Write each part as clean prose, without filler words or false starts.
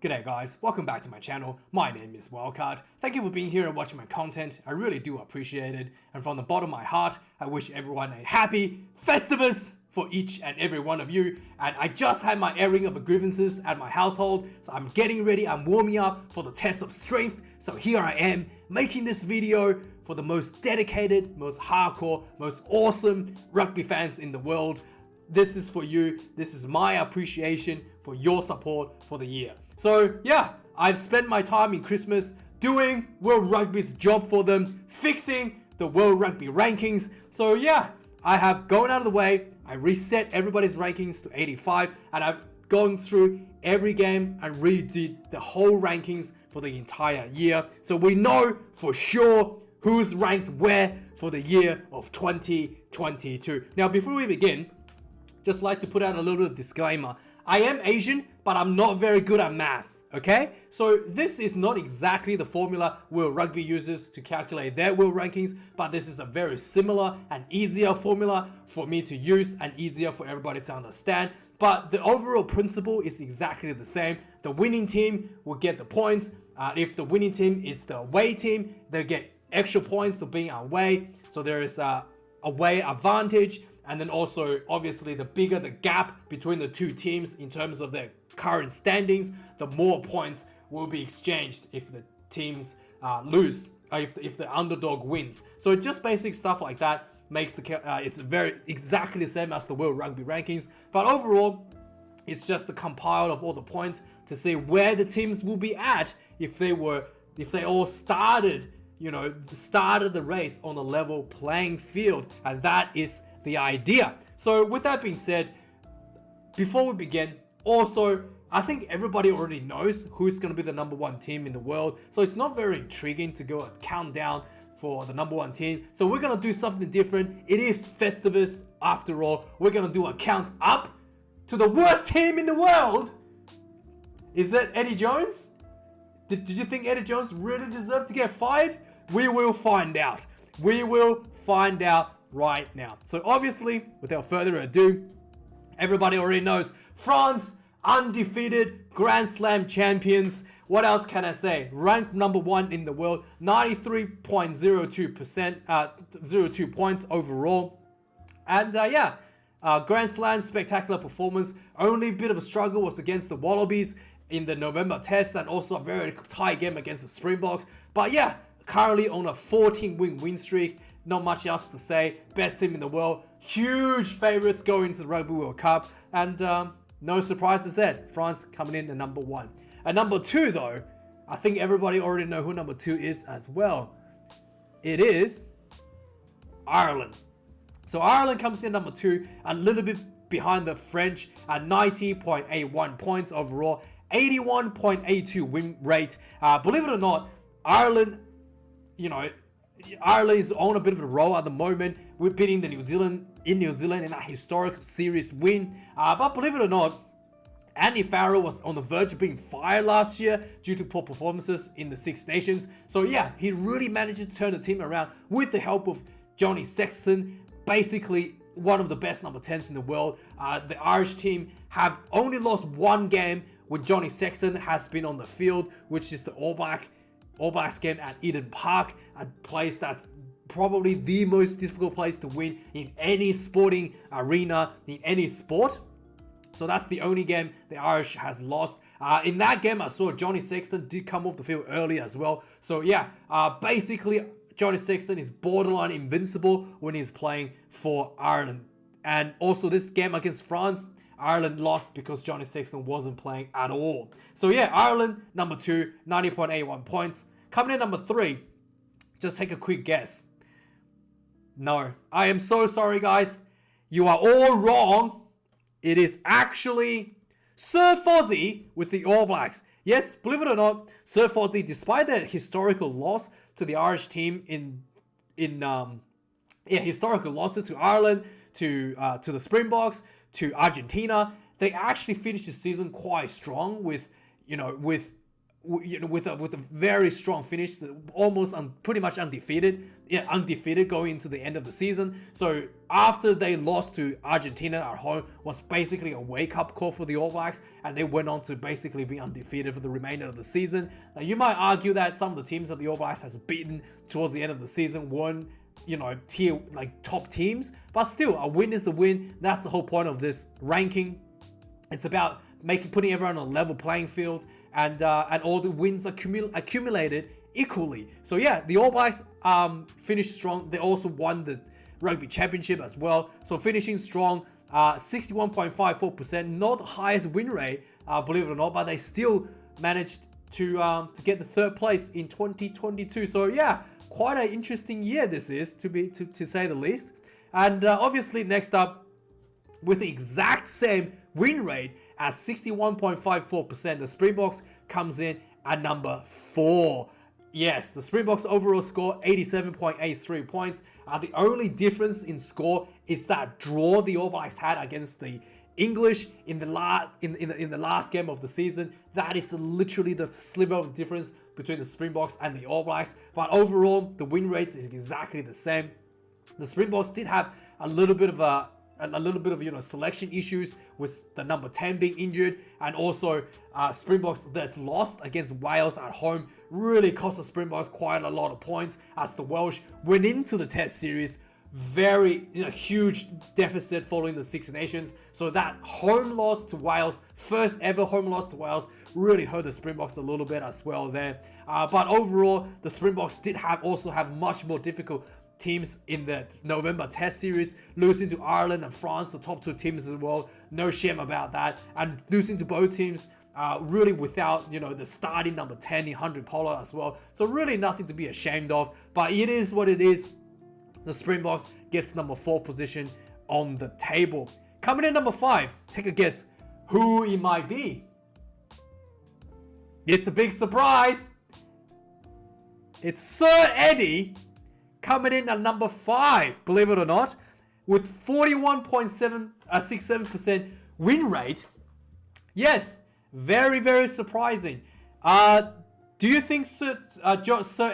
G'day guys, welcome back to my channel. My name is Wildkard. Thank you for being here and watching my content. I really do appreciate it. And from the bottom of my heart, I wish everyone a happy Festivus for each and every one of you. And I just had my airing of grievances at my household, so I'm getting ready, I'm warming up for the test of strength. So here I am, making this video for the most dedicated, most hardcore, most awesome rugby fans in the world. This is for you. This is my appreciation for your support for the year. So yeah, I've spent my time in Christmas doing World Rugby's job for them, fixing the World Rugby rankings. So yeah, I have gone out of the way. I reset everybody's rankings to 85, and I've gone through every game and redid the whole rankings for the entire year. So we know for sure who's ranked where for the year of 2022. Now, before we begin, just like to put out a little bit of disclaimer. I am Asian, but I'm not very good at maths, okay? So this is not exactly the formula World Rugby uses to calculate their world rankings, but this is a very similar and easier formula for me to use and easier for everybody to understand. But the overall principle is exactly the same. The winning team will get the points. If the winning team is the away team, they'll get extra points for being away. So there is a away advantage. And then also, obviously, the bigger the gap between the two teams in terms of their current standings, the more points will be exchanged if the teams lose, if the underdog wins. So just basic stuff like that makes it's exactly the same as the World Rugby rankings. But overall, it's just the compile of all the points to see where the teams will be at if they all started the race on a level playing field, and that is the idea. So with that being said, before we begin, also, I think everybody already knows who's going to be the number one team in the world. So it's not very intriguing to go and count down for the number one team. So we're going to do something different. It is Festivus after all. We're going to do a count up to the worst team in the world. Is that Eddie Jones? Did you think Eddie Jones really deserved to get fired? We will find out. We will find out right now. So obviously, without further ado, everybody already knows France, undefeated Grand Slam champions. What else can I say? Ranked number one in the world, 93.02%, 02 points overall. And Grand Slam spectacular performance. Only bit of a struggle was against the Wallabies in the November test, and also a very tight game against the Springboks. But yeah, currently on a 14-win streak. Not much else to say. Best team in the world. Huge favorites going into the Rugby World Cup. And no surprises there. France coming in at number one. At number two, though, I think everybody already know who number two is as well. It is Ireland. So Ireland comes in number two, a little bit behind the French at 90.81 points overall. 81.82 win rate. Believe it or not, Ireland is on a bit of a roll at the moment. We're beating the New Zealand in that historic series win. But believe it or not, Andy Farrell was on the verge of being fired last year due to poor performances in the Six Nations. So yeah, he really managed to turn the team around with the help of Johnny Sexton, basically one of the best number 10s in the world. The Irish team have only lost one game when Johnny Sexton has been on the field, which is the All Blacks game at Eden Park, a place that's probably the most difficult place to win in any sporting arena, in any sport. So that's the only game the Irish has lost. In that game, I saw Johnny Sexton did come off the field early as well. So yeah, basically Johnny Sexton is borderline invincible when he's playing for Ireland. And also this game against France, Ireland lost because Johnny Sexton wasn't playing at all. So yeah, Ireland, number two, 90.81 points. Coming in number three, just take a quick guess. No, I am so sorry, guys. You are all wrong. It is actually Sir Fozzie with the All Blacks. Yes, believe it or not, Sir Fozzie, despite their historical loss to the Irish team historical losses to Ireland, to the Springboks, to Argentina, they actually finished the season quite strong with with a very strong finish, almost pretty much undefeated. Yeah, undefeated going into the end of the season. So after they lost to Argentina at home, was basically a wake-up call for the All Blacks, and they went on to basically be undefeated for the remainder of the season. Now, you might argue that some of the teams that the All Blacks has beaten towards the end of the season weren't, top teams, but still, a win is the win. That's the whole point of this ranking. It's about putting everyone on a level playing field, and all the wins accumulated equally. So yeah, the All Blacks finished strong. They also won the Rugby Championship as well. So finishing strong, 61.54%, not the highest win rate, believe it or not, but they still managed to get the third place in 2022. So yeah, quite an interesting year this is, to say the least. And obviously next up, with the exact same win rate at 61.54%, the Springboks comes in at number 4. Yes, the Springboks overall score 87.83 points. The only difference in score is that draw the All Blacks had against the English in the last game of the season. That is literally the sliver of the difference between the Springboks and the All Blacks. But overall, the win rates is exactly the same. The Springboks did have a little bit of selection issues with the number 10 being injured, and also Springboks that's lost against Wales at home really cost the Springboks quite a lot of points, as the Welsh went into the Test series very huge deficit following the Six Nations. So that home loss to Wales, first ever home loss to Wales, really hurt the Springboks a little bit as well there. But overall, the Springboks did also have much more difficult teams in the November Test series, losing to Ireland and France, the top 2 teams in the world. No shame about that. And losing to both teams really without the starting number 10 in 100 Pollard as well. So really nothing to be ashamed of, but it is what it is. The Springboks gets number 4 position on the table. Coming in number 5, take a guess who it might be. It's a big surprise. It's Sir Eddie coming in at number 5, believe it or not, with 41.67% win rate. Yes, very, very surprising. Do you think Sir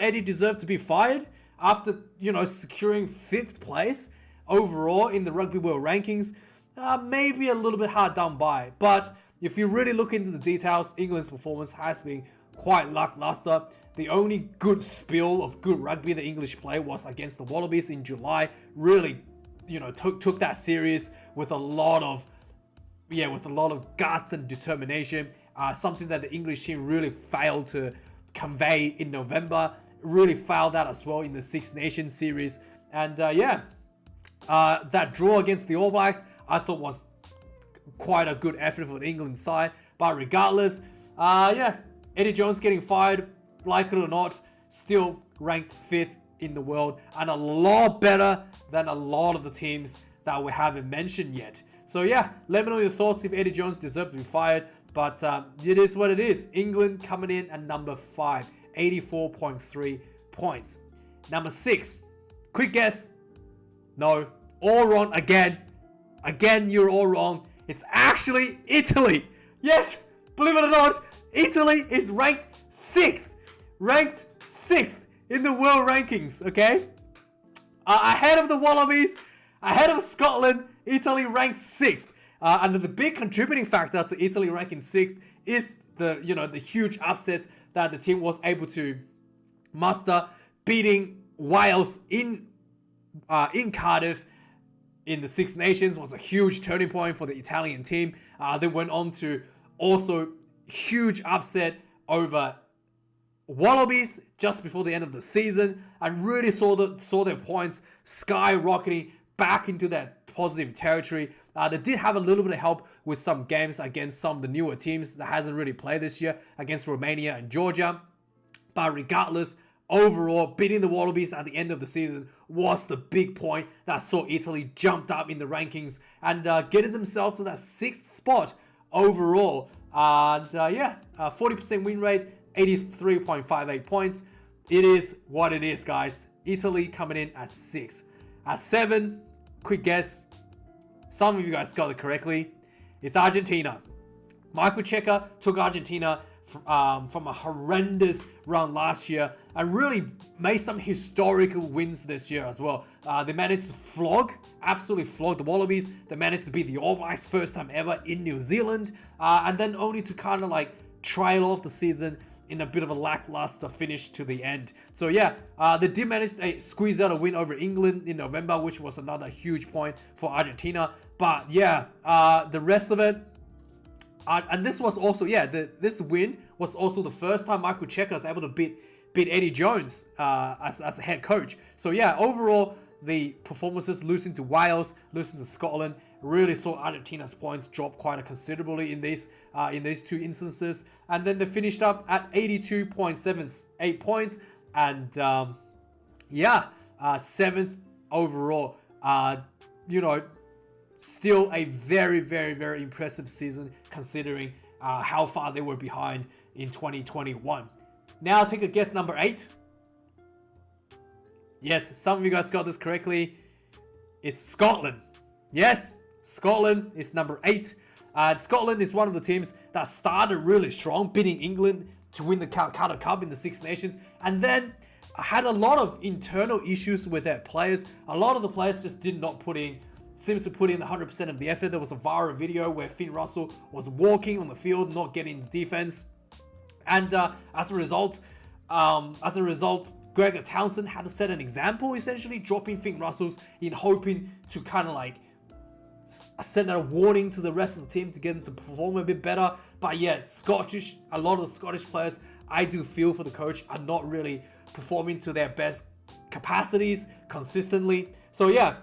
Eddie deserved to be fired after securing 5th place overall in the Rugby World Rankings? Maybe a little bit hard done by, but if you really look into the details, England's performance has been quite lackluster. The only good spill of good rugby the English play was against the Wallabies in July. Really, took that series with a lot of guts and determination. Something that the English team really failed to convey in November. Really failed that as well in the Six Nations series. And that draw against the All Blacks, I thought was quite a good effort for the England side. But regardless, Eddie Jones getting fired, like it or not, still ranked 5th in the world, and a lot better than a lot of the teams that we haven't mentioned yet. So yeah, let me know your thoughts if Eddie Jones deserved to be fired, but it is what it is. England coming in at number 5, 84.3 points. Number 6, quick guess. No, all wrong again. Again, you're all wrong. It's actually Italy. Yes, believe it or not, Italy is ranked 6th. Ranked 6th in the world rankings, okay? Ahead of the Wallabies, ahead of Scotland, Italy ranked 6th. And the big contributing factor to Italy ranking 6th is the huge upsets that the team was able to muster, beating Wales in Cardiff in the Six Nations was a huge turning point for the Italian team. They went on to also huge upset over Wallabies just before the end of the season, and really saw their points skyrocketing back into that positive territory. They did have a little bit of help with some games against some of the newer teams that hasn't really played this year, against Romania and Georgia. But regardless, overall, beating the Wallabies at the end of the season was the big point that saw Italy jumped up in the rankings and getting themselves to that 6th spot overall. And 40% win rate, 83.58 points. It is what it is, guys. Italy coming in at 6. At 7, quick guess. Some of you guys got it correctly. It's Argentina. Michael Cheika took Argentina from a horrendous run last year and really made some historical wins this year as well. They managed to absolutely flog the Wallabies. They managed to beat the All Blacks first time ever in New Zealand, and then only to kind of like trail off the season in a bit of a lackluster finish to the end. So yeah, they did manage to squeeze out a win over England in November, which was another huge point for Argentina. But yeah, the rest of it, and this was also, this win was also the first time Michael Cheika was able to beat Eddie Jones as a head coach. So yeah, overall, the performances, losing to Wales, losing to Scotland, really saw Argentina's points drop quite considerably in these two instances. And then they finished up at 82.78 points, and 7th overall. Still a very, very, very impressive season considering how far they were behind in 2021. Now take a guess, number 8. Yes, some of you guys got this correctly. It's Scotland. Yes, Scotland is number 8. Scotland is one of the teams that started really strong, beating England to win the Calcutta Cup in the Six Nations, and then had a lot of internal issues with their players. A lot of the players just seemed to put in 100% of the effort. There was a viral video where Finn Russell was walking on the field, not getting the defense, and as a result, Gregor Townsend had to set an example, essentially dropping Finn Russell's in hoping to kind of like send a warning to the rest of the team to get them to perform a bit better. But yeah, a lot of the Scottish players, I do feel for the coach, are not really performing to their best capacities consistently. So yeah,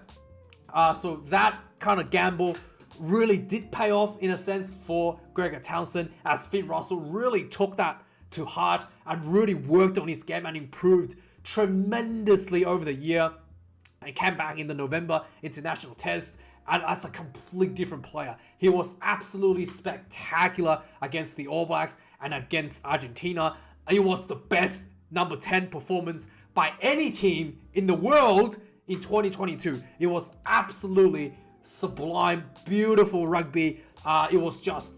so that kind of gamble really did pay off in a sense for Gregor Townsend, as Finn Russell really took that to heart and really worked on his game and improved tremendously over the year, and came back in the November international test and as a completely different player. He was absolutely spectacular against the All Blacks and against Argentina. It was the best number 10 performance by any team in the world in 2022. It was absolutely sublime, beautiful rugby. It was just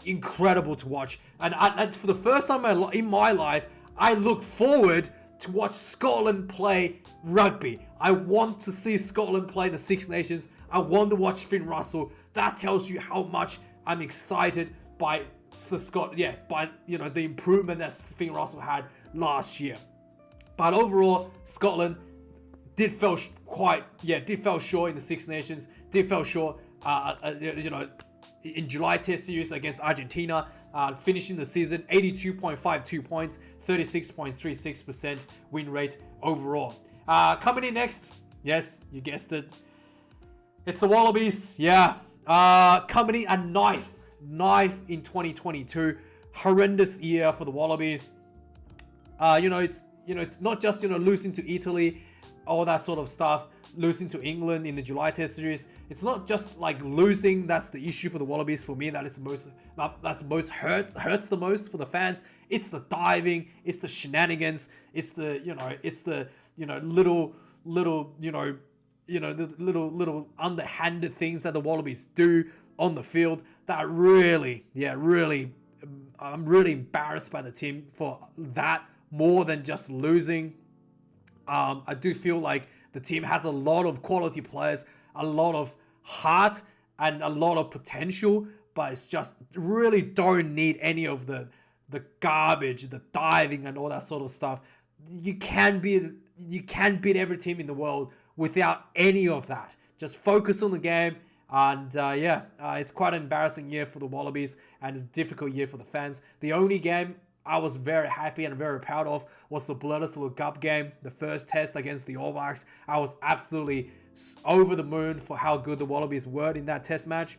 incredible to watch. And for the first time in my life, I look forward to watch Scotland play rugby. I want to see Scotland play in the Six Nations. I want to watch Finn Russell. That tells you how much I'm excited by the improvement that Finn Russell had last year. But overall, Scotland did fell short in the Six Nations. Did fell short, in July Test series against Argentina, finishing the season 82.52 points, 36.36% win rate overall. Coming in next, yes, you guessed it, it's the Wallabies. Yeah, coming in at ninth in 2022. Horrendous year for the Wallabies. It's not just losing to Italy, all that sort of stuff. Losing to England in the July Test series. It's not just like losing that's the issue for the Wallabies. For me, hurts the most for the fans. It's the diving, it's the shenanigans, it's the little underhanded things that the Wallabies do on the field that really, I'm really embarrassed by the team for that more than just losing. I do feel like the team has a lot of quality players, a lot of heart, and a lot of potential, but it's just really don't need any of the garbage, the diving, and all that sort of stuff. You can beat every team in the world without any of that. Just focus on the game, and it's quite an embarrassing year for the Wallabies and a difficult year for the fans. The only game I was very happy and very proud of was the Bledisloe Cup game, the first test against the All Blacks. I was absolutely over the moon for how good the Wallabies were in that test match.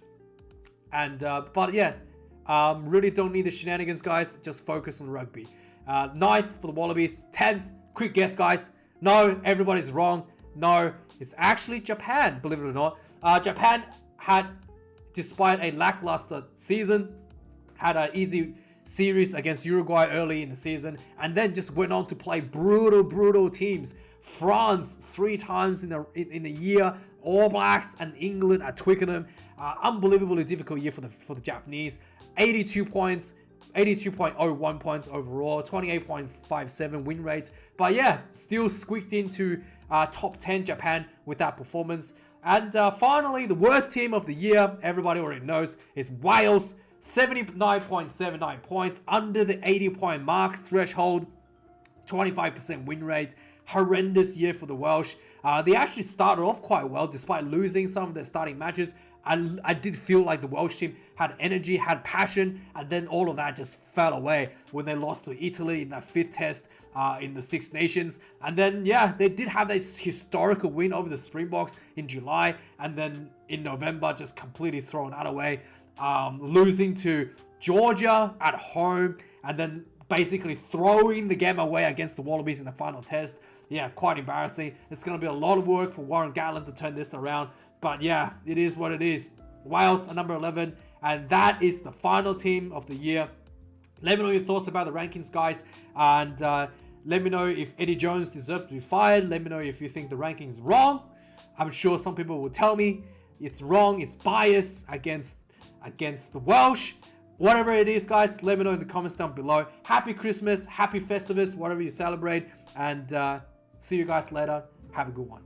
And really don't need the shenanigans, guys. Just focus on rugby. 9th for the Wallabies. 10th, quick guess, guys. No, everybody's wrong. No, it's actually Japan, believe it or not. Japan had, despite a lackluster season, had an easy series against Uruguay early in the season, and then just went on to play brutal teams. France 3 times in the year, All Blacks and England at Twickenham. Unbelievably difficult year for the Japanese. 82 points 82.01 points overall, 28.57 win rate. But yeah, still squeaked into top 10 Japan with that performance. And finally, the worst team of the year, everybody already knows, is Wales. 79.79 points, under the 80-point marks threshold, 25% win rate. Horrendous year for the Welsh. They actually started off quite well despite losing some of their starting matches. I did feel like the Welsh team had energy, had passion, and then all of that just fell away when they lost to Italy in that 5th test in the Six Nations. And then, yeah, they did have this historical win over the Springboks in July, and then in November, just completely thrown that away, losing to Georgia at home, and then basically throwing the game away against the Wallabies in the final test. Yeah, quite embarrassing. It's going to be a lot of work for Warren Gatland to turn this around. But yeah, it is what it is. Wales are number 11. And that is the final team of the year. Let me know your thoughts about the rankings, guys. And let me know if Eddie Jones deserves to be fired. Let me know if you think the rankings is wrong. I'm sure some people will tell me it's wrong. It's biased against the Welsh. Whatever it is, guys, let me know in the comments down below. Happy Christmas, happy Festivus, whatever you celebrate. And see you guys later. Have a good one.